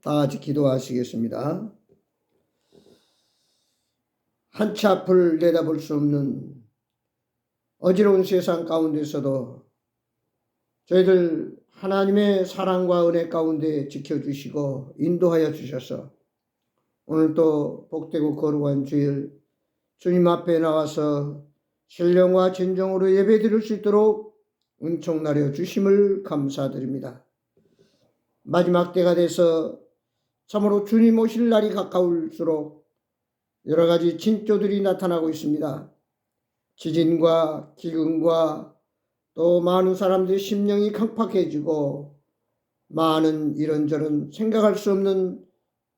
다 같이 기도하시겠습니다. 한치 앞을 내다볼 수 없는 어지러운 세상 가운데서도 저희들 하나님의 사랑과 은혜 가운데 지켜주시고 인도하여 주셔서 오늘 또 복되고 거룩한 주일 주님 앞에 나와서 신령과 진정으로 예배드릴 수 있도록 은총 나려 주심을 감사드립니다. 마지막 때가 돼서 참으로 주님 오실 날이 가까울수록 여러 가지 징조들이 나타나고 있습니다. 지진과 기근과 또 많은 사람들의 심령이 강팍해지고 많은 이런저런 생각할 수 없는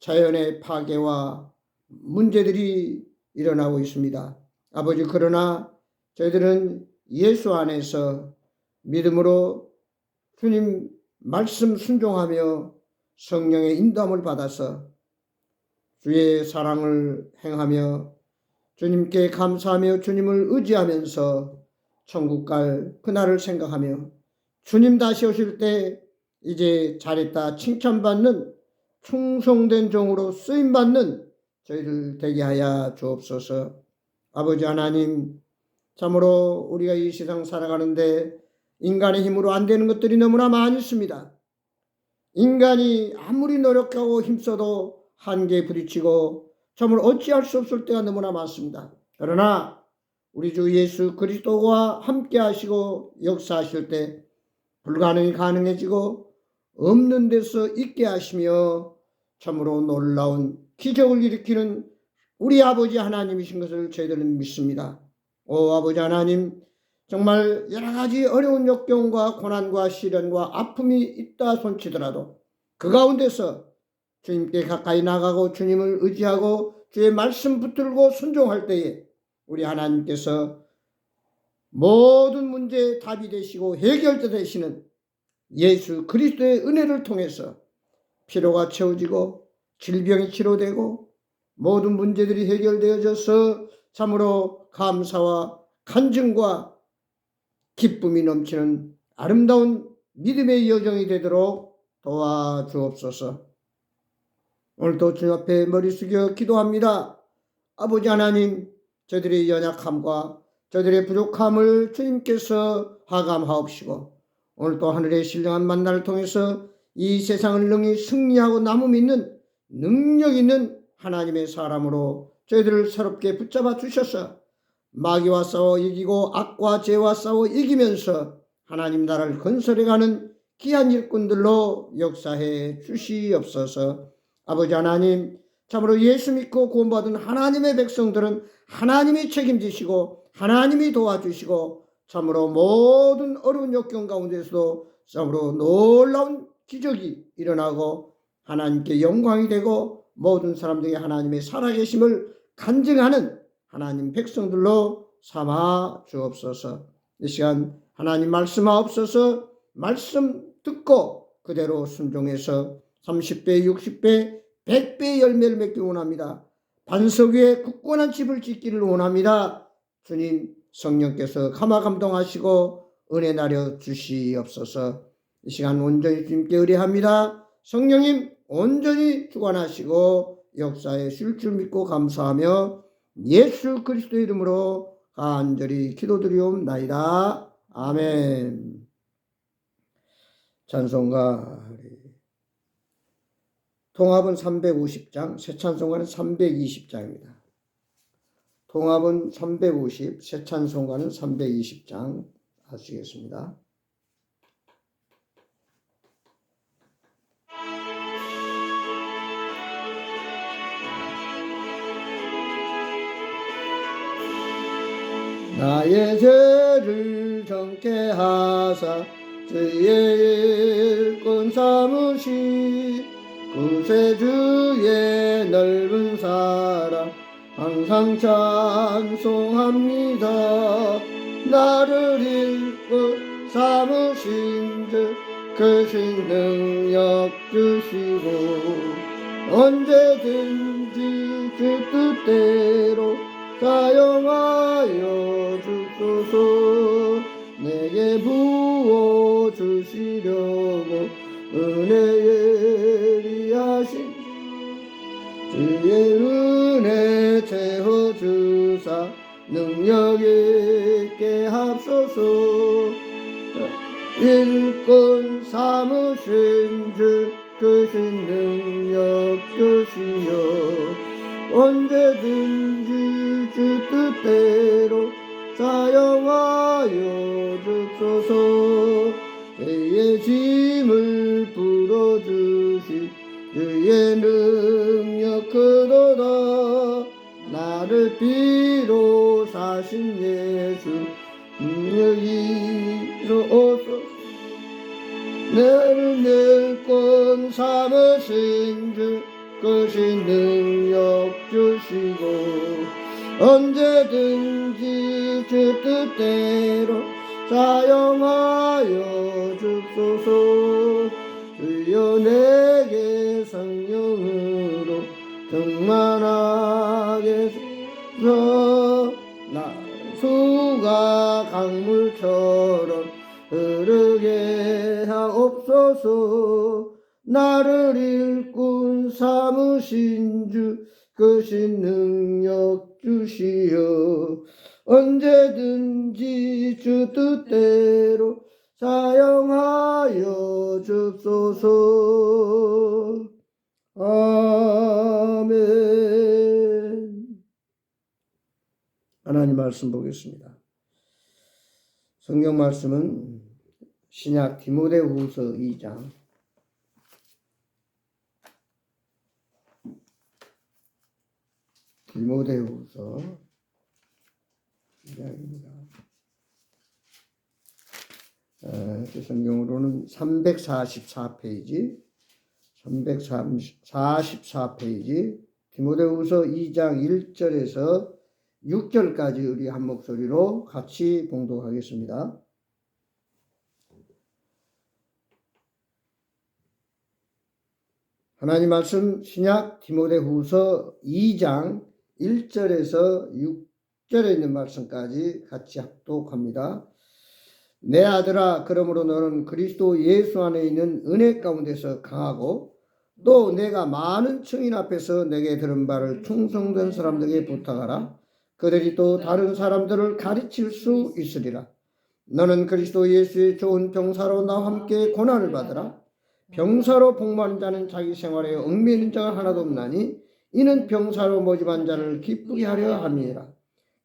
자연의 파괴와 문제들이 일어나고 있습니다. 아버지, 그러나 저희들은 예수 안에서 믿음으로 주님 말씀 순종하며 성령의 인도함을 받아서 주의 사랑을 행하며 주님께 감사하며 주님을 의지하면서 천국 갈 그날을 생각하며 주님 다시 오실 때 이제 잘했다 칭찬받는 충성된 종으로 쓰임받는 저희들 되게 하여 주옵소서. 아버지 하나님, 참으로 우리가 이 세상 살아가는데 인간의 힘으로 안 되는 것들이 너무나 많이 있습니다. 인간이 아무리 노력하고 힘써도 한계에 부딪히고 참으로 어찌할 수 없을 때가 너무나 많습니다. 그러나 우리 주 예수 그리스도와 함께 하시고 역사하실 때 불가능이 가능해지고 없는 데서 있게 하시며 참으로 놀라운 기적을 일으키는 우리 아버지 하나님이신 것을 저희들은 믿습니다. 오 아버지 하나님, 정말 여러 가지 어려운 역경과 고난과 시련과 아픔이 있다 손치더라도 그 가운데서 주님께 가까이 나가고 주님을 의지하고 주의 말씀 붙들고 순종할 때에 우리 하나님께서 모든 문제의 답이 되시고 해결자 되시는 예수 그리스도의 은혜를 통해서 피로가 채워지고 질병이 치료되고 모든 문제들이 해결되어져서 참으로 감사와 간증과 기쁨이 넘치는 아름다운 믿음의 여정이 되도록 도와주옵소서. 오늘도 주님 앞에 머리 숙여 기도합니다. 아버지 하나님, 저들의 연약함과 저들의 부족함을 주님께서 하감하옵시고 오늘도 하늘의 신령한 만나를 통해서 이 세상을 능히 승리하고 남음 있는 능력 있는 하나님의 사람으로 저희들을 새롭게 붙잡아 주셔서 마귀와 싸워 이기고 악과 죄와 싸워 이기면서 하나님 나라를 건설해가는 귀한 일꾼들로 역사해 주시옵소서. 아버지 하나님, 참으로 예수 믿고 구원받은 하나님의 백성들은 하나님이 책임지시고 하나님이 도와주시고 참으로 모든 어려운 역경 가운데서도 참으로 놀라운 기적이 일어나고 하나님께 영광이 되고 모든 사람들이 하나님의 살아계심을 간증하는 하나님 백성들로 삼아 주옵소서. 이 시간 하나님 말씀하옵소서. 말씀 듣고 그대로 순종해서 30배, 60배, 100배의 열매를 맺기 원합니다. 반석 위에 굳건한 집을 짓기를 원합니다. 주님 성령께서 감화감동하시고 은혜 나려 주시옵소서. 이 시간 온전히 주님께 의뢰합니다. 성령님 온전히 주관하시고 역사에 쉴 줄 믿고 감사하며 예수 그리스도의 이름으로 간절히 기도드리옵나이다. 아멘. 찬송가 통합은 350장, 새 찬송가는 320장입니다. 통합은 350, 새 찬송가는 320장 하시겠습니다. 나의 죄를 정케 하사 주의 일꾼 삼으시 구세주의 넓은 사랑 항상 찬송합니다. 나를 일꾼 삼으신 주 크신 능력 주시고 언제든지 주 뜻대로 사용하여 주소서. 내게 부어 주시려고 은혜 예리하신 주의 은혜 채워주사 능력 있게 합소서. 일꾼 삼으신 주 크신 능력 주시여 언제든지 주 뜻대로 사용하여 주소서. 내 짐을 풀어주시 주의 능력 크도다. 나를 비로 사신 예수 능력이로소서. 나를 일꾼 삼으신 주 크신 능력 주시고 언제든지 주 뜻대로 사용하여 주소서. 주여 내게 성령으로 충만하게 해서 나 수가 강물처럼 흐르게 하옵소서. 나를 일꾼 삼으신 주 크신 능력 주시어 언제든지 주 뜻대로 사용하여 주소서. 아멘. 하나님 말씀 보겠습니다. 성경 말씀은 신약 디모데후서 2장 디모데후서 2장입니다. 성경으로는 344페이지 디모데후서 2장 1절에서 6절까지 우리 한 목소리로 같이 봉독하겠습니다. 하나님 말씀 신약 디모데후서 2장 1절에서 6절에 있는 말씀까지 같이 합독합니다. 내 아들아, 그러므로 너는 그리스도 예수 안에 있는 은혜 가운데서 강하고 또 내가 많은 증인 앞에서 내게 들은 바를 충성된 사람들에게 부탁하라. 그들이 또 다른 사람들을 가르칠 수 있으리라. 너는 그리스도 예수의 좋은 병사로 나와 함께 고난을 받으라. 병사로 복무하는 자는 자기 생활에 얽매이는 자가 하나도 없나니 이는 병사로 모집한 자를 기쁘게 하려 함이라.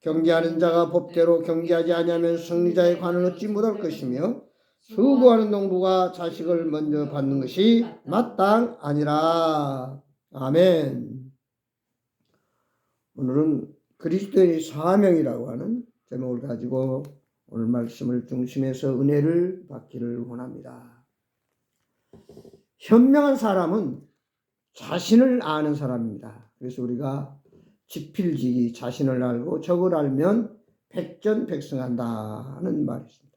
경계하는 자가 법대로 경계하지 아니하면 승리자의 관을 얻지 못할 것이며 수고하는 농부가 자식을 먼저 받는 것이 마땅하니라. 아멘. 오늘은 그리스도의 사명이라고 하는 제목을 가지고 오늘 말씀을 중심해서 은혜를 받기를 원합니다. 현명한 사람은 자신을 아는 사람입니다. 그래서 우리가 지필지기 자신을 알고 적을 알면 백전백승한다는 말이 있습니다.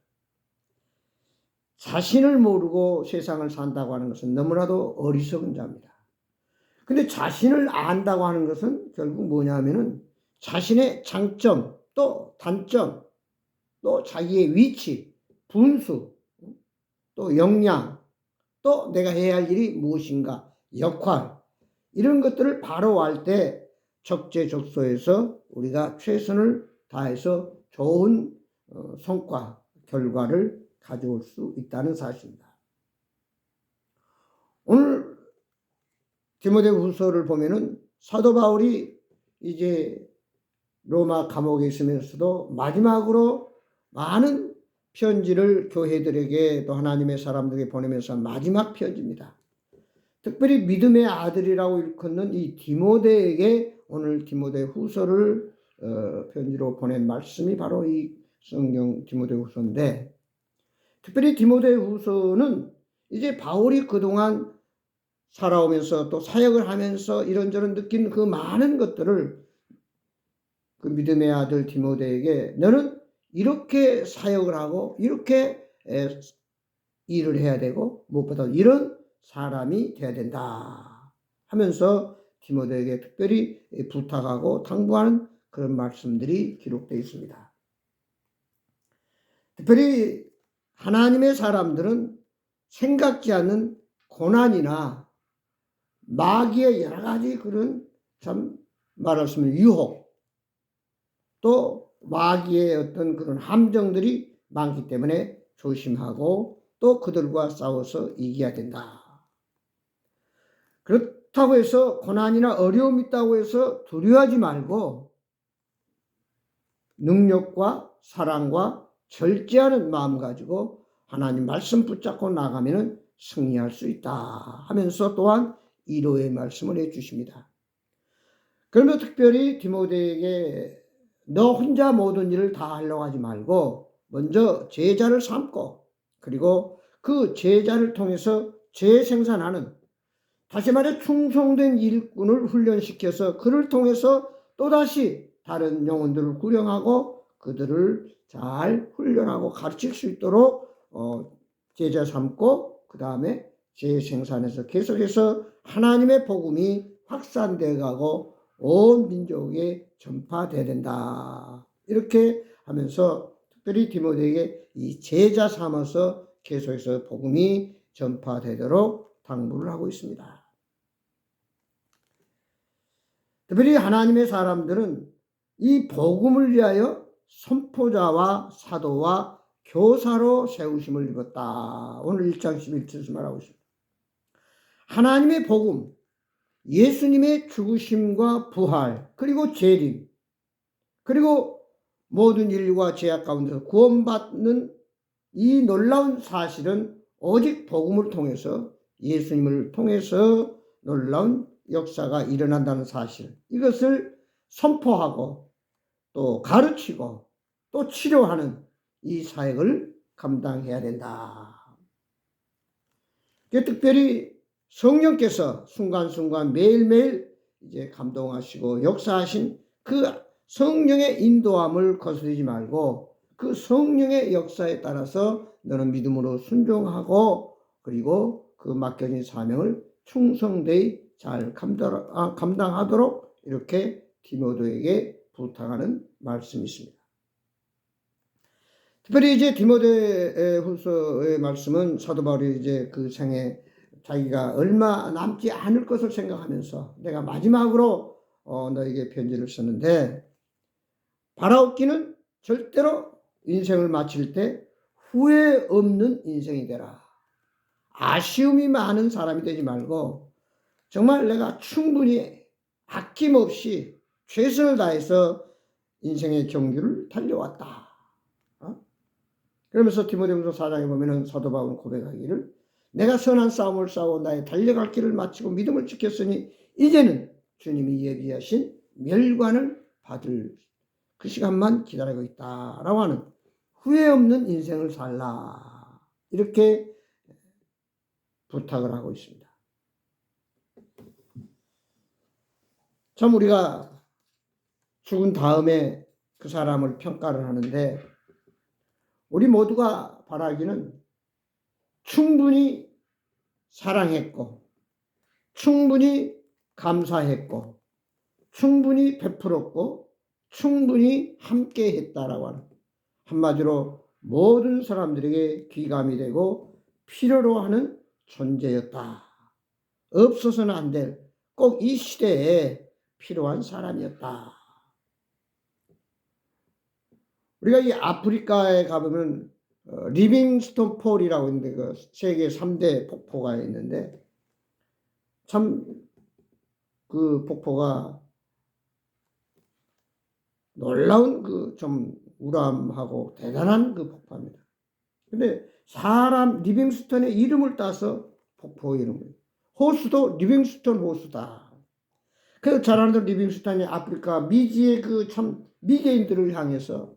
자신을 모르고 세상을 산다고 하는 것은 너무나도 어리석은 자입니다. 근데 자신을 안다고 하는 것은 결국 뭐냐면은 자신의 장점 또 단점 또 자기의 위치 분수 또 역량 또 내가 해야 할 일이 무엇인가 역할 이런 것들을 바로 알 때 적재적소에서 우리가 최선을 다해서 좋은 성과 결과를 가져올 수 있다는 사실입니다. 오늘 디모데후서를 보면은 사도 바울이 이제 로마 감옥에 있으면서도 마지막으로 많은 편지를 교회들에게 또 하나님의 사람들에게 보내면서 마지막 편지입니다. 특별히 믿음의 아들이라고 일컫는 이 디모데에게 오늘 디모데후서를 편지로 보낸 말씀이 바로 이 성경 디모데후서인데, 특별히 디모데후서는 이제 바울이 그동안 살아오면서 또 사역을 하면서 이런저런 느낀 그 많은 것들을 그 믿음의 아들 디모데에게 너는 이렇게 사역을 하고 이렇게 일을 해야 되고 무엇보다 이런 사람이 돼야 된다 하면서 디모데에게 특별히 부탁하고 당부하는 그런 말씀들이 기록되어 있습니다. 특별히 하나님의 사람들은 생각지 않는 고난이나 마귀의 여러 가지 그런 참 말할 수 없는 유혹, 또 마귀의 어떤 그런 함정들이 많기 때문에 조심하고 또 그들과 싸워서 이겨야 된다. 그렇다고 해서 고난이나 어려움이 있다고 해서 두려워하지 말고 능력과 사랑과 절제하는 마음 가지고 하나님 말씀 붙잡고 나가면 승리할 수 있다 하면서 또한 위로의 말씀을 해주십니다. 그러면 특별히 디모데에게 너 혼자 모든 일을 다 하려고 하지 말고 먼저 제자를 삼고 그리고 그 제자를 통해서 재생산하는, 다시 말해 충성된 일꾼을 훈련시켜서 그를 통해서 또다시 다른 영혼들을 구령하고 그들을 잘 훈련하고 가르칠 수 있도록 제자 삼고 그 다음에 재생산해서 계속해서 하나님의 복음이 확산되어 가고 온 민족에 전파되어야 된다. 이렇게 하면서 특별히 디모데에게 이 제자 삼아서 계속해서 복음이 전파되도록 당부를 하고 있습니다. 특별히 하나님의 사람들은 이 복음을 위하여 선포자와 사도와 교사로 세우심을 입었다. 오늘 1장 11절에서 말하고 있습니다. 하나님의 복음, 예수님의 죽으심과 부활, 그리고 재림, 그리고 모든 인류가 죄악 가운데서 구원받는 이 놀라운 사실은 오직 복음을 통해서, 예수님을 통해서 놀라운 역사가 일어난다는 사실, 이것을 선포하고 또 가르치고 또 치료하는 이 사역을 감당해야 된다. 특별히 성령께서 순간순간 매일매일 이제 감동하시고 역사하신 그 성령의 인도함을 거스르지 말고 그 성령의 역사에 따라서 너는 믿음으로 순종하고 그리고 그 맡겨진 사명을 충성되이 잘 감당하도록 이렇게 디모데에게 부탁하는 말씀이 있습니다. 특별히 이제 디모데 후서의 말씀은 사도 바울이 이제 그 생에 자기가 얼마 남지 않을 것을 생각하면서 내가 마지막으로 너에게 편지를 썼는데, 바라옵기는 절대로 인생을 마칠 때 후회 없는 인생이 되라. 아쉬움이 많은 사람이 되지 말고 정말 내가 충분히 아낌없이 최선을 다해서 인생의 경주를 달려왔다. 그러면서 디모데후서 4장에 보면은 사도 바울은 고백하기를 내가 선한 싸움을 싸워 나의 달려갈 길을 마치고 믿음을 지켰으니 이제는 주님이 예비하신 멸관을 받을 그 시간만 기다리고 있다라고 하는 후회 없는 인생을 살라, 이렇게 부탁을 하고 있습니다. 참 우리가 죽은 다음에 그 사람을 평가를 하는데 우리 모두가 바라기는 충분히 사랑했고 충분히 감사했고 충분히 베풀었고 충분히 함께 했다라고 하는, 한마디로 모든 사람들에게 귀감이 되고 필요로 하는 존재였다. 없어서는 안 될 꼭 이 시대에 필요한 사람이었다. 우리가 이 아프리카에 가보면 리빙스톤 폴이라고 있는데 그 세계 3대 폭포가 있는데 참 그 폭포가 놀라운 그 좀 우람하고 대단한 그 폭포입니다. 근데 사람 리빙스톤의 이름을 따서 폭포 이름을, 호수도 리빙스톤 호수다. 그래서 잘 아는 리빙스톤이 아프리카 미지의 그 참 미개인들을 향해서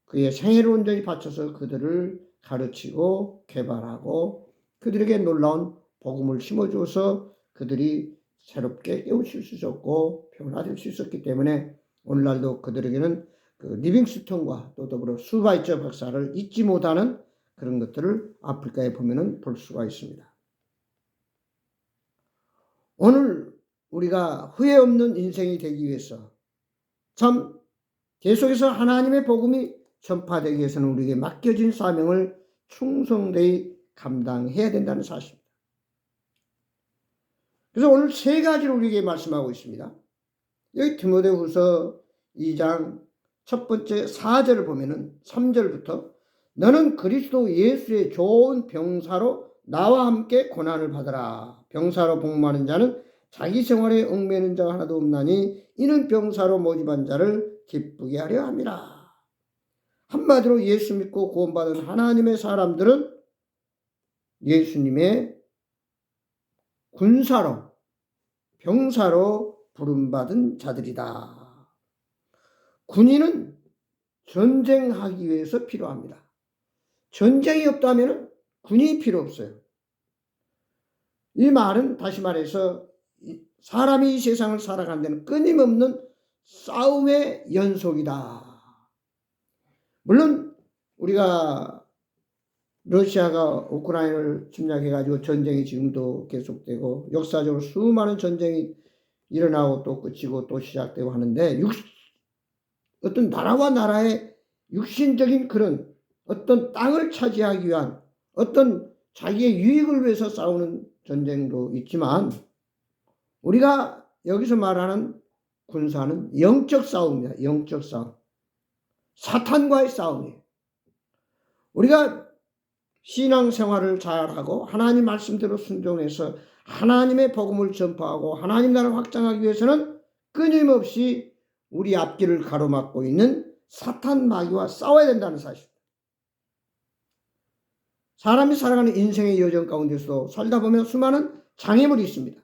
그의 생애를 온전히 바쳐서 그들을 가르치고 개발하고 그들에게 놀라운 복음을 심어주어서 그들이 새롭게 깨우칠 수 있었고 변화될 수 있었기 때문에 오늘날도 그들에게는 그 리빙스톤과 또 더불어 수바이처 박사를 잊지 못하는 그런 것들을 아프리카에 보면은 볼 수가 있습니다. 오늘 우리가 후회 없는 인생이 되기 위해서 참 계속해서 하나님의 복음이 전파되기 위해서는 우리에게 맡겨진 사명을 충성되이 감당해야 된다는 사실입니다. 그래서 오늘 세 가지를 우리에게 말씀하고 있습니다. 여기 디모데후서 2장 첫 번째 4절을 보면은 3절부터 너는 그리스도 예수의 좋은 병사로 나와 함께 고난을 받으라. 병사로 복무하는 자는 자기 생활에 얽매이는 자가 하나도 없나니 이는 병사로 모집한 자를 기쁘게 하려 함이라. 한마디로 예수 믿고 구원받은 하나님의 사람들은 예수님의 군사로, 병사로 부름받은 자들이다. 군인은 전쟁하기 위해서 필요합니다. 전쟁이 없다면 군인이 필요 없어요. 이 말은 다시 말해서 사람이 이 세상을 살아가는 데는 끊임없는 싸움의 연속이다. 물론 우리가 러시아가 우크라이나를 침략해가지고 전쟁이 지금도 계속되고 역사적으로 수많은 전쟁이 일어나고 또 끝이고 또 시작되고 하는데 어떤 나라와 나라의 육신적인 그런 어떤 땅을 차지하기 위한 어떤 자기의 유익을 위해서 싸우는 전쟁도 있지만 우리가 여기서 말하는 군사는 영적 싸움입니다. 영적 싸움. 사탄과의 싸움이에요. 우리가 신앙생활을 잘하고 하나님 말씀대로 순종해서 하나님의 복음을 전파하고 하나님 나라를 확장하기 위해서는 끊임없이 우리 앞길을 가로막고 있는 사탄 마귀와 싸워야 된다는 사실. 사람이 살아가는 인생의 여정 가운데서 살다 보면 수많은 장애물이 있습니다.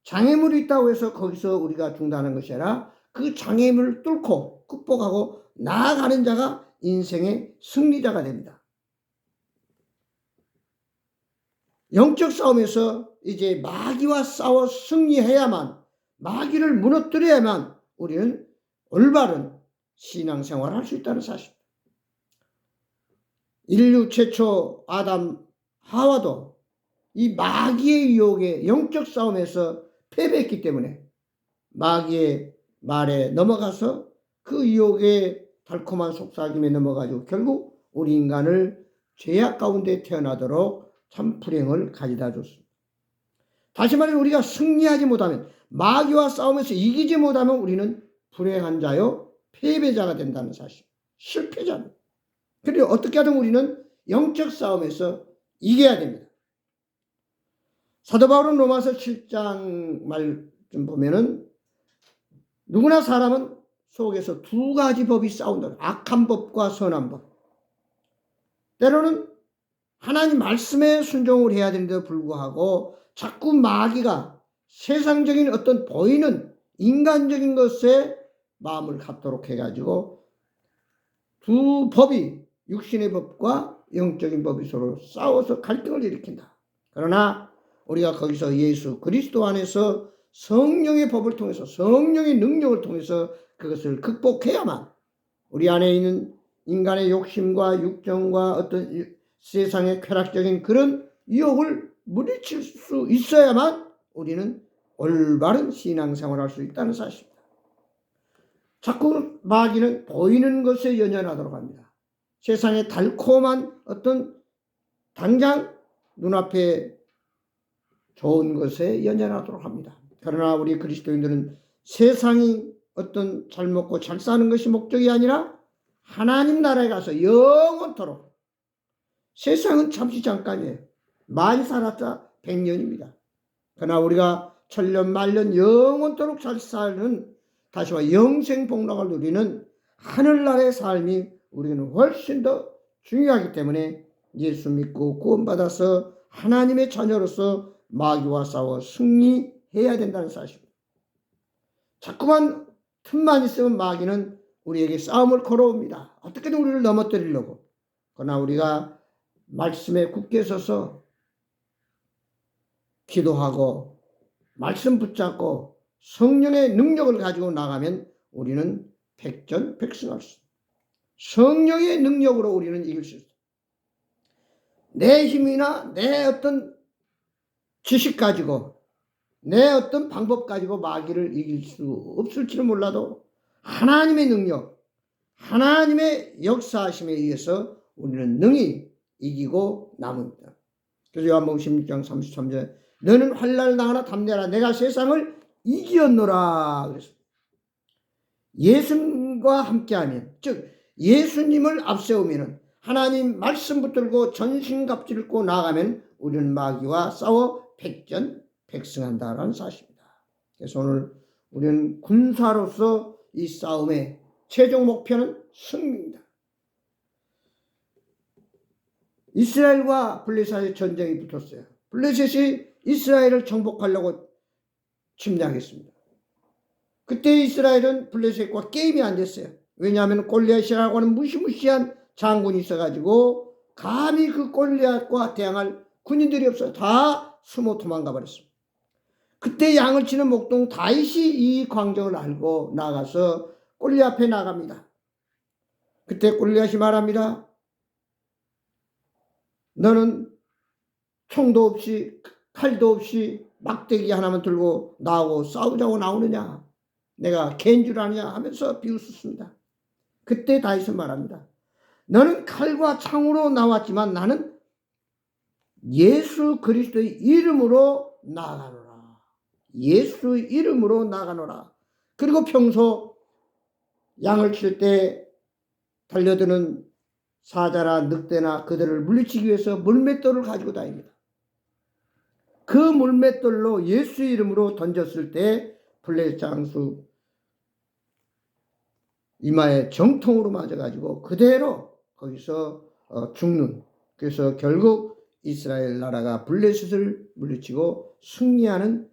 장애물이 있다고 해서 거기서 우리가 중단하는 것이 아니라 그 장애물을 뚫고 극복하고 나아가는 자가 인생의 승리자가 됩니다. 영적 싸움에서 이제 마귀와 싸워 승리해야만, 마귀를 무너뜨려야만 우리는 올바른 신앙생활을 할 수 있다는 사실. 인류 최초 아담 하와도 이 마귀의 유혹에 영적 싸움에서 패배했기 때문에 마귀의 말에 넘어가서 그 유혹의 달콤한 속삭임에 넘어가지고 결국 우리 인간을 죄악 가운데 태어나도록 참 불행을 가져다 줬습니다. 다시 말해 우리가 승리하지 못하면 마귀와 싸움에서 이기지 못하면 우리는 불행한 자요 패배자가 된다는 사실. 실패자입니다. 그리고 어떻게 하든 우리는 영적 싸움에서 이겨야 됩니다. 사도 바울은 로마서 7장 말 좀 보면은 누구나 사람은 속에서 두 가지 법이 싸운다. 악한 법과 선한 법. 때로는 하나님 말씀에 순종을 해야 되는데도 불구하고 자꾸 마귀가 세상적인 어떤 보이는 인간적인 것에 마음을 갖도록 해가지고 두 법이 육신의 법과 영적인 법이 서로 싸워서 갈등을 일으킨다. 그러나 우리가 거기서 예수 그리스도 안에서 성령의 법을 통해서 성령의 능력을 통해서 그것을 극복해야만 우리 안에 있는 인간의 욕심과 육정과 어떤 세상의 쾌락적인 그런 유혹을 물리칠 수 있어야만 우리는 올바른 신앙생활을 할 수 있다는 사실입니다. 자꾸 마귀는 보이는 것에 연연하도록 합니다. 세상의 달콤한 어떤 당장 눈앞에 좋은 것에 연연하도록 합니다. 그러나 우리 그리스도인들은 세상이 어떤 잘 먹고 잘 사는 것이 목적이 아니라 하나님 나라에 가서 영원토록, 세상은 잠시 잠깐이에요. 많이 살았자 100년입니다. 그러나 우리가 천년 만년 영원토록 잘 사는, 다시 말해 영생복락을 누리는 하늘나라의 삶이 우리는 훨씬 더 중요하기 때문에 예수 믿고 구원받아서 하나님의 자녀로서 마귀와 싸워 승리해야 된다는 사실입니다. 자꾸만 틈만 있으면 마귀는 우리에게 싸움을 걸어옵니다. 어떻게든 우리를 넘어뜨리려고. 그러나 우리가 말씀에 굳게 서서 기도하고 말씀 붙잡고 성령의 능력을 가지고 나가면 우리는 백전백승할 수 있습니다. 성령의 능력으로 우리는 이길 수 있습니다. 내 힘이나 내 어떤 지식 가지고 내 어떤 방법 가지고 마귀를 이길 수 없을지는 몰라도 하나님의 능력, 하나님의 역사하심에 의해서 우리는 능히 이기고 남습니다. 그래서 요한복음 16장 33절 너는 환난을 당하나 담대하라. 내가 세상을 이기었노라. 그랬습니다. 예수님과 함께하면, 즉 예수님을 앞세우면, 하나님 말씀 붙들고 전신갑주를 입고 나아가면 우리는 마귀와 싸워 백전백승한다라는 사실입니다. 그래서 오늘 우리는 군사로서 이 싸움의 최종 목표는 승리입니다. 이스라엘과 블레셋의 전쟁이 붙었어요. 블레셋이 이스라엘을 정복하려고 침략했습니다. 그때 이스라엘은 블레셋과 게임이 안 됐어요. 왜냐하면 골리앗이라고 하는 무시무시한 장군이 있어가지고 감히 그 골리앗과 대항할 군인들이 없어요. 다 숨어 도망가 버렸습니다. 그때 양을 치는 목동 다윗이 이 광정을 알고 나가서 골리앗 앞에 나갑니다. 그때 골리앗이 말합니다. 너는 총도 없이 칼도 없이 막대기 하나만 들고 나오고 싸우자고 나오느냐? 내가 개인 줄 아느냐? 하면서 비웃었습니다. 그때 다윗은 말합니다. 너는 칼과 창으로 나왔지만 나는 예수 그리스도의 이름으로 나아가노라. 예수 이름으로 나아가노라. 그리고 평소 양을 칠 때 달려드는 사자나 늑대나 그들을 물리치기 위해서 물맷돌을 가지고 다닙니다. 그 물맷돌로 예수 이름으로 던졌을 때 블레셋 장수 이마에 정통으로 맞아가지고 그대로 거기서 죽는. 그래서 결국 이스라엘 나라가 블레셋을 물리치고 승리하는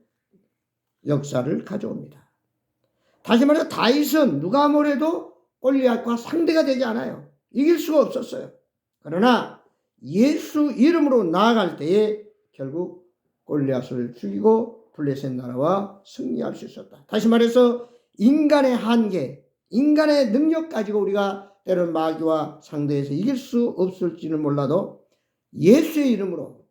역사를 가져옵니다. 다시 말해서 다윗은 누가 뭐래도 골리앗과 상대가 되지 않아요. 이길 수가 없었어요. 그러나 예수 이름으로 나아갈 때에 결국 골리앗을 죽이고 블레셋 나라와 승리할 수 있었다. 다시 말해서 인간의 한계, 인간의 능력 가지고 우리가 때로는 마귀와 상대해서 이길 수 없을지는 몰라도 예수의 이름으로,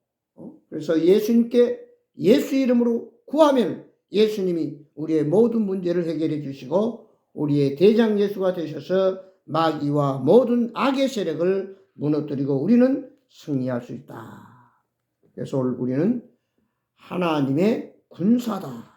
그래서 예수님께 예수 이름으로 구하면 예수님이 우리의 모든 문제를 해결해 주시고 우리의 대장 예수가 되셔서 마귀와 모든 악의 세력을 무너뜨리고 우리는 승리할 수 있다. 그래서 우리는 하나님의 군사다.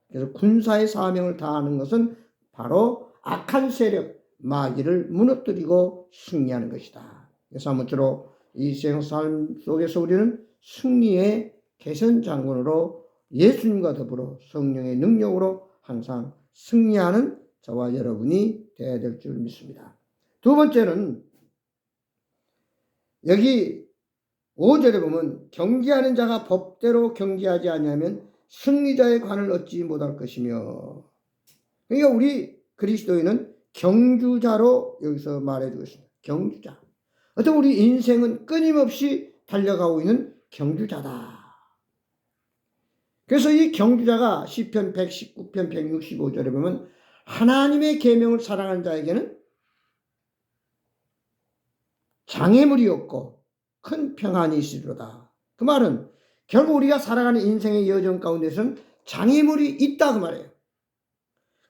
그래서 군사의 사명을 다하는 것은 바로 악한 세력, 마귀를 무너뜨리고 승리하는 것이다. 그래서 아무쪼록 이 생삶 속에서 우리는 승리의 개선 장군으로 예수님과 더불어 성령의 능력으로 항상 승리하는 저와 여러분이 되어야 될 줄 믿습니다. 두 번째는 여기 5절에 보면 경계하는 자가 법대로 경계하지 아니하면 승리자의 관을 얻지 못할 것이며, 그러니까 우리 그리스도인은 경주자로 여기서 말해주고 있습니다. 경주자. 어떤 우리 인생은 끊임없이 달려가고 있는 경주자다. 그래서 이 경주자가 시편 119편 165절에 보면 하나님의 계명을 사랑하는 자에게는 장애물이 없고 큰 평안이 있으리로다. 그 말은 결국 우리가 살아가는 인생의 여정 가운데서는 장애물이 있다 그 말이에요.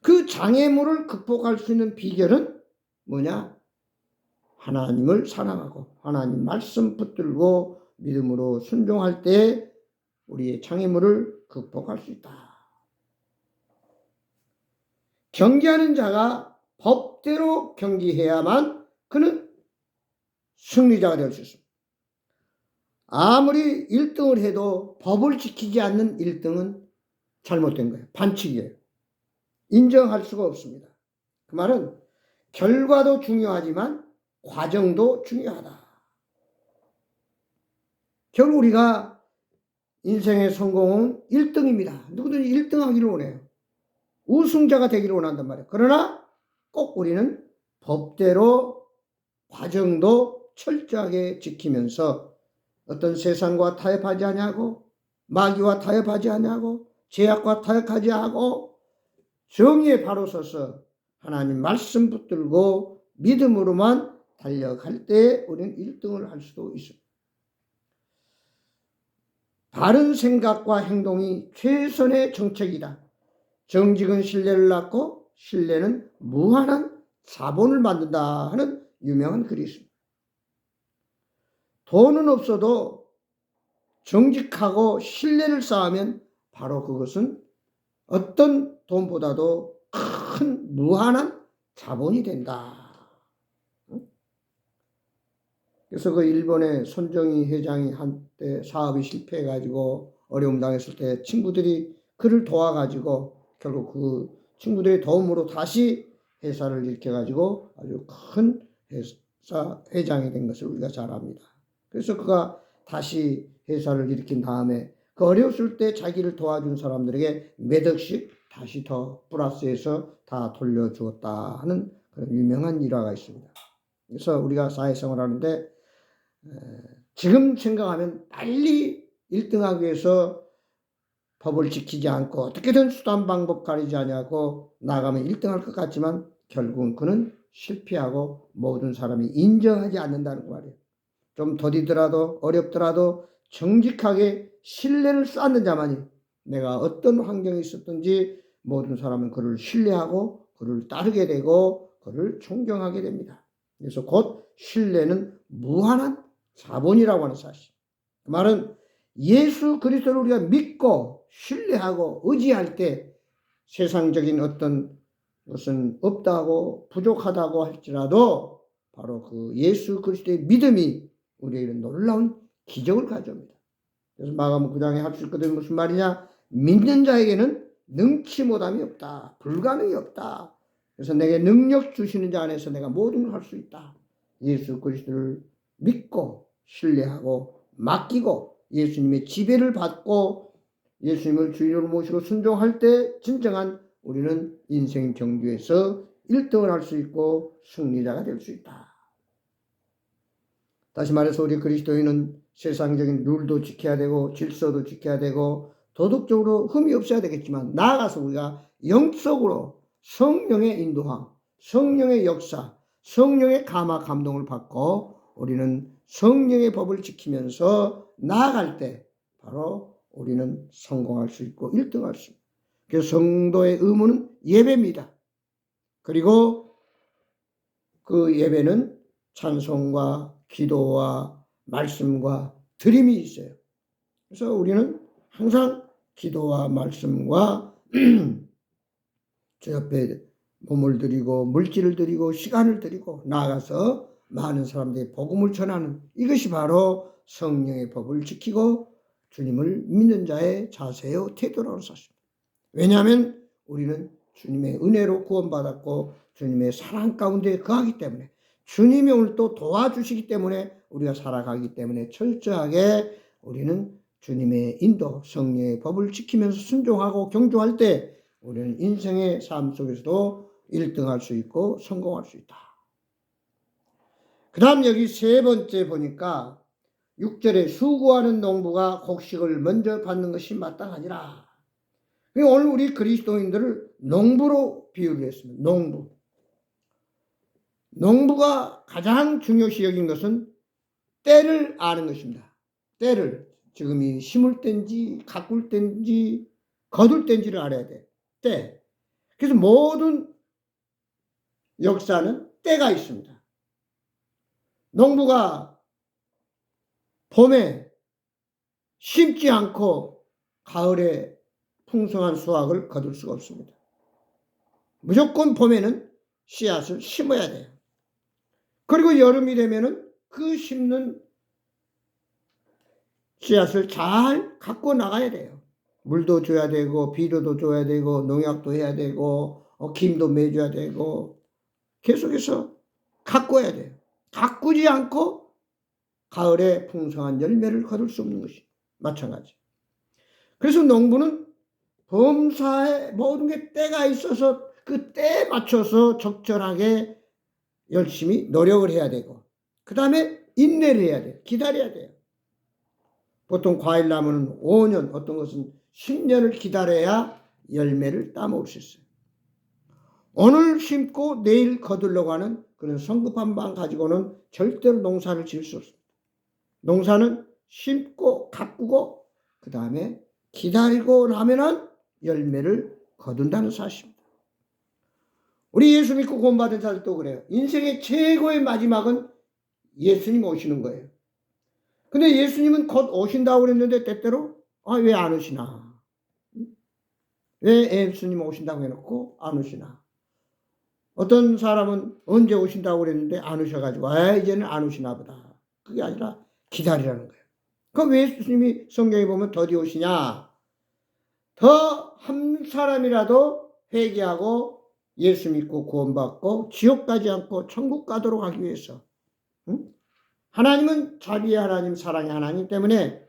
그 장애물을 극복할 수 있는 비결은 뭐냐? 하나님을 사랑하고 하나님 말씀 붙들고 믿음으로 순종할 때 우리의 장애물을 극복할 수 있다. 경계하는 자가 법대로 경계해야만 그는 승리자가 될 수 있습니다. 아무리 1등을 해도 법을 지키지 않는 1등은 잘못된 거예요. 반칙이에요. 인정할 수가 없습니다. 그 말은 결과도 중요하지만 과정도 중요하다. 결국 우리가 인생의 성공은 1등입니다. 누구든지 1등 하기를 원해요. 우승자가 되기를 원한단 말이에요. 그러나 꼭 우리는 법대로 과정도 철저하게 지키면서 어떤 세상과 타협하지 아니하고 마귀와 타협하지 아니하고 죄악과 타협하지 않고 정의에 바로 서서 하나님 말씀 붙들고 믿음으로만 달려갈 때 우리는 1등을 할 수도 있습니다. 바른 생각과 행동이 최선의 정책이다. 정직은 신뢰를 낳고 신뢰는 무한한 자본을 만든다 하는 유명한 글이 있습니다. 돈은 없어도 정직하고 신뢰를 쌓으면 바로 그것은 어떤 돈보다도 큰 무한한 자본이 된다. 그래서 그 일본의 손정희 회장이 한때 사업이 실패해가지고 어려움 당했을 때 친구들이 그를 도와가지고 결국 그 친구들의 도움으로 다시 회사를 일으켜가지고 아주 큰 회사 회장이 된 것을 우리가 잘 압니다. 그래서 그가 다시 회사를 일으킨 다음에 그 어려웠을 때 자기를 도와준 사람들에게 몇 억씩 다시 더 플러스해서 다 돌려주었다 하는 그런 유명한 일화가 있습니다. 그래서 우리가 사회생활 하는데 지금 생각하면 빨리 1등하기 위해서 법을 지키지 않고 어떻게든 수단 방법 가리지 않냐고 나가면 1등할 것 같지만 결국은 그는 실패하고 모든 사람이 인정하지 않는다는 말이에요. 좀 더디더라도 어렵더라도 정직하게 신뢰를 쌓는 자만이 내가 어떤 환경에 있었든지 모든 사람은 그를 신뢰하고 그를 따르게 되고 그를 존경하게 됩니다. 그래서 곧 신뢰는 무한한 자본이라고 하는 사실. 그 말은 예수 그리스도를 우리가 믿고 신뢰하고 의지할 때 세상적인 어떤 것은 없다고 부족하다고 할지라도 바로 그 예수 그리스도의 믿음이 우리에게 놀라운 기적을 가져옵니다. 그래서 마가복음 9장에 할 수 있거든 무슨 말이냐? 믿는 자에게는 능치 못함이 없다. 불가능이 없다. 그래서 내게 능력 주시는 자 안에서 내가 모든 걸 할 수 있다. 예수 그리스도를 믿고 신뢰하고 맡기고 예수님의 지배를 받고 예수님을 주인으로 모시고 순종할 때 진정한 우리는 인생 경주에서 1등을 할 수 있고 승리자가 될 수 있다. 다시 말해서 우리 그리스도인은 세상적인 룰도 지켜야 되고 질서도 지켜야 되고 도덕적으로 흠이 없어야 되겠지만 나아가서 우리가 영적으로 성령의 인도함, 성령의 역사, 성령의 감화 감동을 받고 우리는 성령의 법을 지키면서 나아갈 때 바로 우리는 성공할 수 있고 1등할 수 있고 그래서 성도의 의무는 예배입니다. 그리고 그 예배는 찬송과 기도와 말씀과 드림이 있어요. 그래서 우리는 항상 기도와 말씀과 저 옆에 몸을 드리고 물질을 드리고 시간을 드리고 나아가서 많은 사람들이 복음을 전하는 이것이 바로 성령의 법을 지키고 주님을 믿는 자의 자세요 태도라고 사실입니다. 왜냐하면 우리는 주님의 은혜로 구원받았고 주님의 사랑 가운데 거하기 때문에 주님이 오늘 또 도와주시기 때문에 우리가 살아가기 때문에 철저하게 우리는 주님의 인도 성령의 법을 지키면서 순종하고 경주할 때 우리는 인생의 삶 속에서도 1등할 수 있고 성공할 수 있다. 그 다음 여기 세 번째 보니까 6절에 수고하는 농부가 곡식을 먼저 받는 것이 마땅하니라. 오늘 우리 그리스도인들을 농부로 비유를 했습니다. 농부가 가장 중요시 여긴 것은 때를 아는 것입니다. 때를 지금이 심을 때인지 가꿀 때인지 거둘 때인지를 알아야 돼. 때. 그래서 모든 역사는 때가 있습니다. 농부가 봄에 심지 않고 가을에 풍성한 수확을 거둘 수가 없습니다. 무조건 봄에는 씨앗을 심어야 돼요. 그리고 여름이 되면은 그 심는 씨앗을 잘 갖고 나가야 돼요. 물도 줘야 되고 비료도 줘야 되고 농약도 해야 되고 김도 매줘야 되고 계속해서 가꿔야 돼요. 가꾸지 않고 가을에 풍성한 열매를 거둘 수 없는 것이 마찬가지. 그래서 농부는 범사에 모든 게 때가 있어서 그 때에 맞춰서 적절하게 열심히 노력을 해야 되고 그 다음에 인내를 해야 돼요. 기다려야 돼요. 보통 과일나무는 5년, 어떤 것은 10년을 기다려야 열매를 따먹을 수 있어요. 오늘 심고 내일 거두려고 하는 그런 성급한 마음 가지고는 절대로 농사를 지을 수 없습니다. 농사는 심고 가꾸고 그 다음에 기다리고 나면은 열매를 거둔다는 사실입니다. 우리 예수 믿고 구원받은 자들도 그래요. 인생의 최고의 마지막은 예수님 오시는 거예요. 근데 예수님은 곧 오신다고 그랬는데 때때로 왜 안 오시나? 왜 예수님 오신다고 해놓고 안 오시나? 어떤 사람은 언제 오신다고 그랬는데 안 오셔가지고 이제는 안 오시나 보다. 그게 아니라 기다리라는 거예요. 그럼 왜 예수님이 성경에 보면 더디 오시냐? 더 한 사람이라도 회개하고 예수 믿고 구원받고 지옥 가지 않고 천국 가도록 하기 위해서. 응? 하나님은 자비의 하나님, 사랑의 하나님 때문에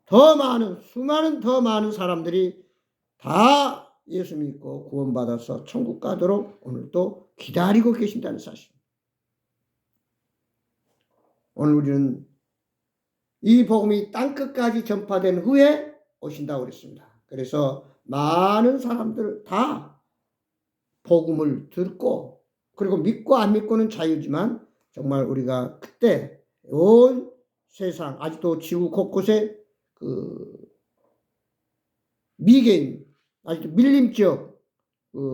더 많은, 수많은 더 많은 사람들이 다 예수 믿고 구원받아서 천국 가도록 오늘도 기다리고 계신다는 사실. 오늘 우리는 이 복음이 땅끝까지 전파된 후에 오신다고 그랬습니다. 그래서 많은 사람들 다 복음을 듣고, 그리고 믿고 안 믿고는 자유지만 정말 우리가 그때 온 세상, 아직도 지구 곳곳에 미개인, 아직도 밀림 지역,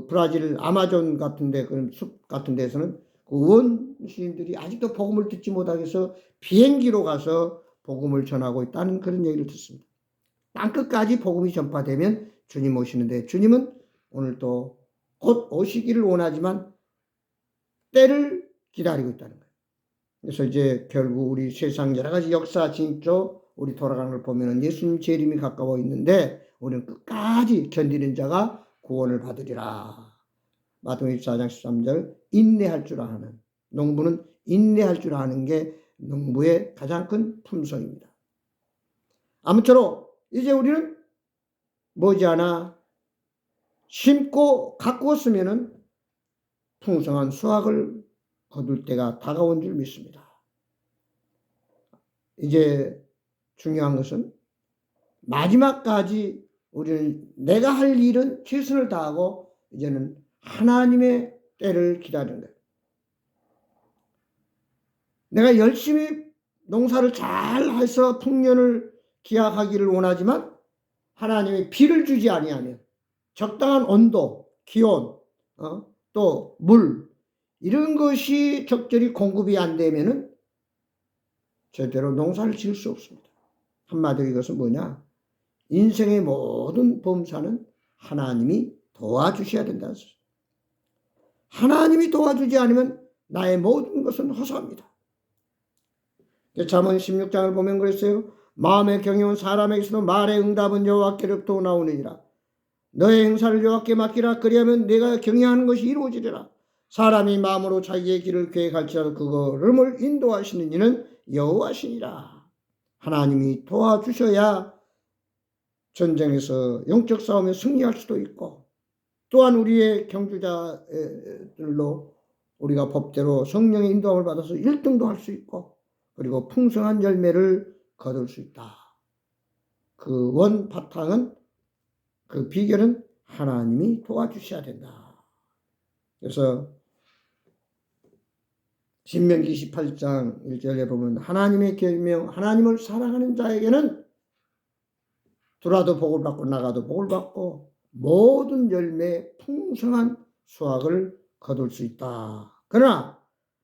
브라질 아마존 같은데, 그런 숲 같은 데서는 원시인들이 아직도 복음을 듣지 못하게 해서 비행기로 가서 복음을 전하고 있다는 그런 얘기를 듣습니다. 땅끝까지 복음이 전파되면 주님 오시는데, 주님은 오늘 또 곧 오시기를 원하지만 때를 기다리고 있다는 거예요. 그래서 이제 결국 우리 세상 여러 가지 역사 진짜 우리 돌아가는 걸 보면은 예수님 재림이 가까워 있는데 우리는 끝까지 견디는 자가 구원을 받으리라. 마태복음 24장 13절 인내할 줄 아는, 농부는 인내할 줄 아는 게 농부의 가장 큰 품성입니다. 아무쪼록 이제 우리는 머지않아 심고 가꾸었으면은 풍성한 수확을 거둘 때가 다가온 줄 믿습니다. 이제 중요한 것은 마지막까지 우리는 내가 할 일은 최선을 다하고 이제는 하나님의 때를 기다리는 거예요. 내가 열심히 농사를 잘 해서 풍년을 기약하기를 원하지만 하나님이 비를 주지 아니하면, 적당한 온도, 기온, 또 물, 이런 것이 적절히 공급이 안 되면은 제대로 농사를 지을 수 없습니다. 한마디로 이것은 뭐냐? 인생의 모든 범사는 하나님이 도와주셔야 된다는 소리죠. 하나님이 도와주지 않으면 나의 모든 것은 허사합니다. 잠언 16장을 보면 그랬어요. 마음의 경영은 사람에게서도 말의 응답은 여호와께로부터 나오느니라. 너의 행사를 여호와께 맡기라. 그리하면 내가 경영하는 것이 이루어지리라. 사람이 마음으로 자기의 길을 계획할지라도 그 걸음을 인도하시는 이는 여호와시니라. 하나님이 도와주셔야 전쟁에서 영적 싸움에 승리할 수도 있고, 또한 우리의 경주자들로 우리가 법대로 성령의 인도함을 받아서 1등도 할 수 있고, 그리고 풍성한 열매를 거둘 수 있다. 그 원 바탕은, 그 비결은 하나님이 도와주셔야 된다. 그래서 신명기 28장 1절에 보면 하나님의 계명, 하나님을 사랑하는 자에게는 들어와도 복을 받고 나가도 복을 받고 모든 열매 풍성한 수확을 거둘 수 있다. 그러나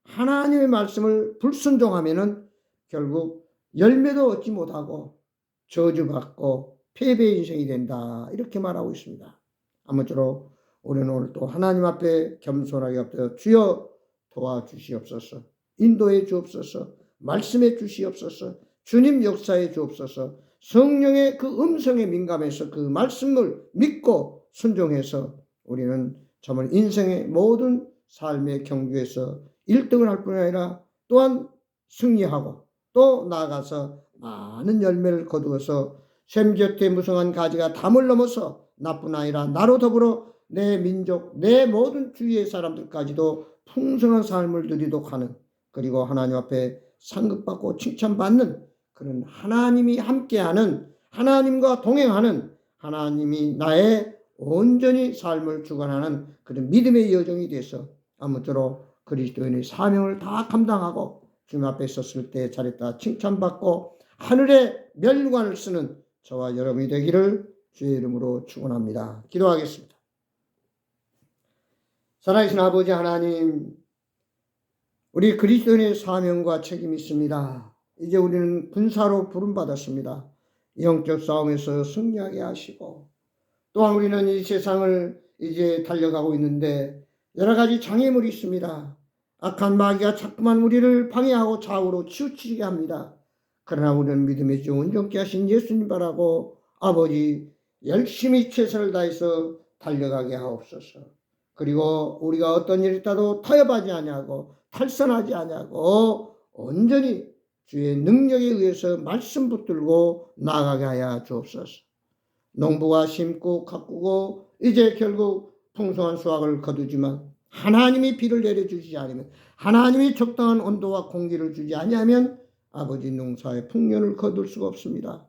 하나님의 말씀을 불순종하면은 결국 열매도 얻지 못하고 저주받고 패배의 인생이 된다. 이렇게 말하고 있습니다. 아무쪼록 우리는 오늘 또 하나님 앞에 겸손하게 엎드려 주여 도와주시옵소서, 인도해 주옵소서, 말씀해 주시옵소서, 주님 역사해 주옵소서, 성령의 그 음성에 민감해서 그 말씀을 믿고 순종해서 우리는 정말 인생의 모든 삶의 경주에서 1등을 할 뿐 아니라 또한 승리하고 또 나아가서 많은 열매를 거두어서 샘 곁에 무성한 가지가 담을 넘어서 나뿐 아니라 나로 더불어 내 민족, 내 모든 주위의 사람들까지도 풍성한 삶을 누리도록 하는, 그리고 하나님 앞에 상급받고 칭찬받는 그런 하나님이 함께하는, 하나님과 동행하는, 하나님이 나의 온전히 삶을 주관하는 그런 믿음의 여정이 돼서 아무쪼록 그리스도인의 사명을 다 감당하고 주님 앞에 섰을 때 잘했다 칭찬받고 하늘의 멸관을 쓰는 저와 여러분이 되기를 주의 이름으로 축원합니다. 기도하겠습니다. 살아계신 아버지 하나님, 우리 그리스도인의 사명과 책임이 있습니다. 이제 우리는 군사로 부름받았습니다. 영적 싸움에서 승리하게 하시고, 또한 우리는 이 세상을 이제 달려가고 있는데 여러 가지 장애물이 있습니다. 악한 마귀가 자꾸만 우리를 방해하고 좌우로 치우치게 합니다. 그러나 우리는 믿음의 주 온전케 하신 예수님 바라고 아버지 열심히 최선을 다해서 달려가게 하옵소서. 그리고 우리가 어떤 일이 있다도 타협하지 아니하고 탈선하지 아니하고 온전히 주의 능력에 의해서 말씀 붙들고 나아가게 하여 주옵소서. 농부가 심고 가꾸고 이제 결국 풍성한 수확을 거두지만 하나님이 비를 내려주지 않으면, 하나님이 적당한 온도와 공기를 주지 아니하면 아버지 농사의 풍년을 거둘 수가 없습니다.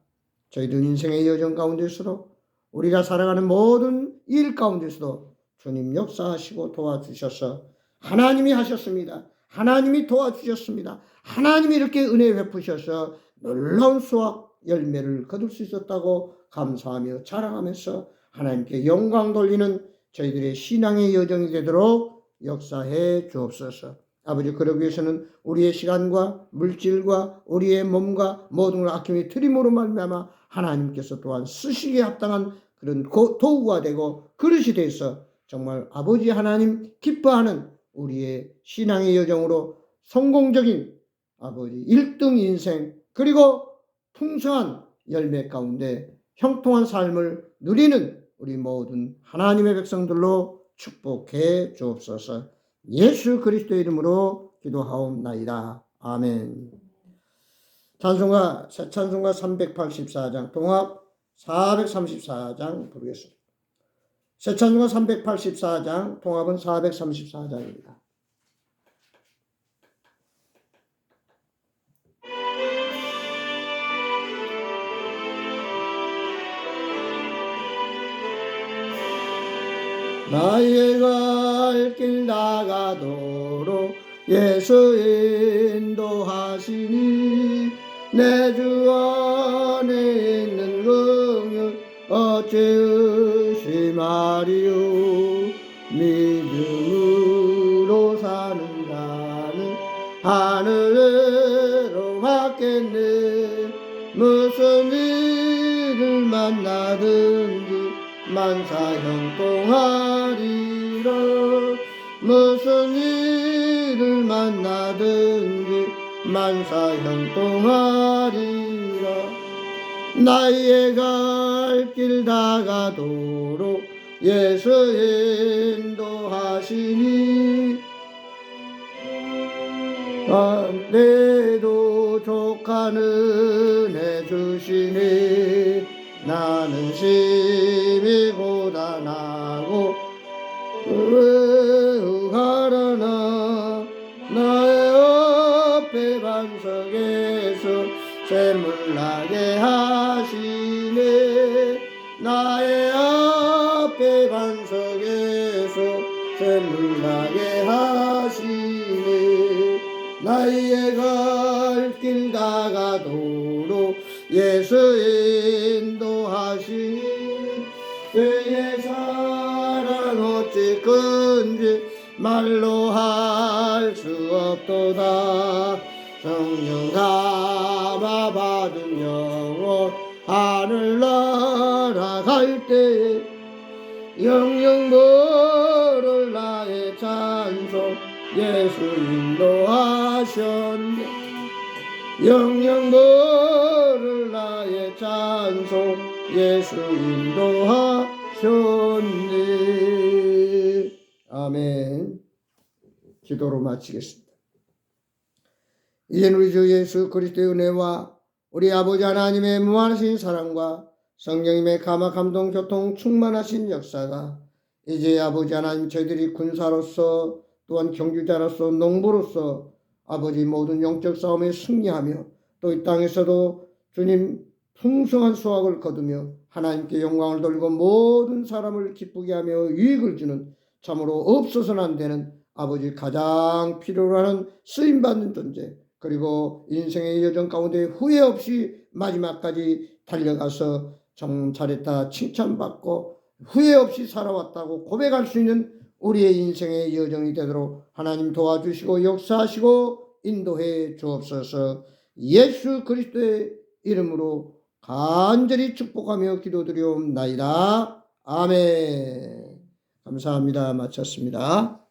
저희들 인생의 여정 가운데서도 우리가 살아가는 모든 일 가운데서도 주님 역사하시고 도와주셔서 하나님이 하셨습니다. 하나님이 도와주셨습니다. 하나님이 이렇게 은혜 베푸셔서 놀라운 수확 열매를 거둘 수 있었다고 감사하며 자랑하면서 하나님께 영광 돌리는 저희들의 신앙의 여정이 되도록 역사해 주옵소서. 아버지, 그러기 위해서는 우리의 시간과 물질과 우리의 몸과 모든 걸 아낌의 트림으로 말미암아 하나님께서 또한 쓰시기에 합당한 그런 도구가 되고 그릇이 돼서 정말 아버지 하나님 기뻐하는 우리의 신앙의 여정으로 성공적인 아버지 1등 인생 그리고 풍성한 열매 가운데 형통한 삶을 누리는 우리 모든 하나님의 백성들로 축복해 주옵소서. 예수 그리스도의 이름으로 기도하옵나이다. 아멘. 찬송가 384장 동합 434장 부르겠습니다. 새 찬송가 384장 동합은 434장입니다. 나의 갈 길 나가도록 예수 인도하시니 내 주 안에 있는 긍휼 어찌 의심하리요. 믿음으로 사는 자는 하늘으로 갔겠네. 무슨 일을 만나든지 만사 형통하리라. 무슨 일을 만나든지 만사 형통하리라. 나의 갈 길 다가도록 예수 인도하시니 내도 족한 은혜 주시니 나는 심히 고단하고 의하려나. 나의 앞에 반석에서 샘물 나게 하시네. 나의 앞에 반석에서 샘물 나게 하시네. 나의 갈 길 다가도록 예수 인도하시니 그의 사랑 어찌 큰지 말로 할 수 없도다. 성령 담아 받은 영혼 하늘 날아갈 때 영영 모를 나의 찬송 예수 인도하셨네. 영영 모를 나의 찬송 예수 인도하셨네. 아멘. 기도로 마치겠습니다. 이제는 우리 주 예수 그리스도의 은혜와 우리 아버지 하나님의 무한하신 사랑과 성령님의 감화 감동 교통 충만하신 역사가 이제 아버지 하나님 저희들이 군사로서 또한 경주자로서 농부로서 아버지 모든 영적 싸움에 승리하며 또 이 땅에서도 주님 풍성한 수확을 거두며 하나님께 영광을 돌리고 모든 사람을 기쁘게 하며 유익을 주는 참으로 없어서는 안 되는 아버지 가장 필요로 하는 쓰임받는 존재, 그리고 인생의 여정 가운데 후회 없이 마지막까지 달려가서 정 잘했다 칭찬받고 후회 없이 살아왔다고 고백할 수 있는 우리의 인생의 여정이 되도록 하나님 도와주시고 역사하시고 인도해 주옵소서. 예수 그리스도의 이름으로 간절히 축복하며 기도드리옵나이다. 아멘. 감사합니다. 마쳤습니다.